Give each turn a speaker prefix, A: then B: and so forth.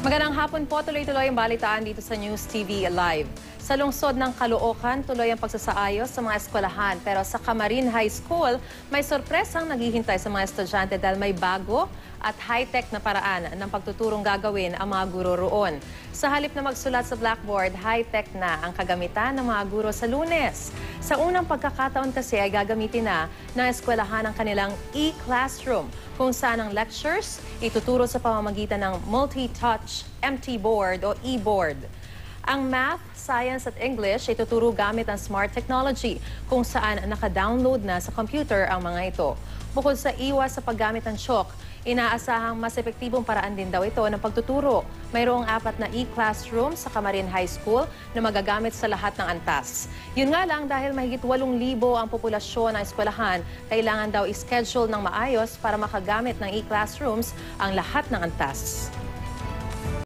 A: Magandang hapon po, tuloy-tuloy ang balitaan dito sa News TV Live. Sa lungsod ng Caloocan, tuloy ang pagsasaayos sa mga eskwelahan. Pero sa Camarin High School, may sorpresang naghihintay sa mga estudyante dahil may bago at high-tech na paraan ng pagtuturong gagawin ang mga guro roon. Sa halip na magsulat sa blackboard, high-tech na ang kagamitan ng mga guro sa Lunes. Sa unang pagkakataon kasi ay gagamitin na ng eskwelahan ang kanilang e-classroom kung saan ang lectures ituturo sa pamamagitan ng multi-touch empty board o e-board. Ang math, science at English ay tuturo gamit ang smart technology kung saan naka-download na sa computer ang mga ito. Bukod sa iwas sa paggamit ng chalk, inaasahang mas epektibong paraan din daw ito ng pagtuturo. Mayroong 4 na e-classroom sa Camarin High School na magagamit sa lahat ng antas. Yun nga lang dahil mahigit 8,000 ang populasyon ng eskwelahan, kailangan daw i-schedule ng maayos para makagamit ng e-classrooms ang lahat ng antas.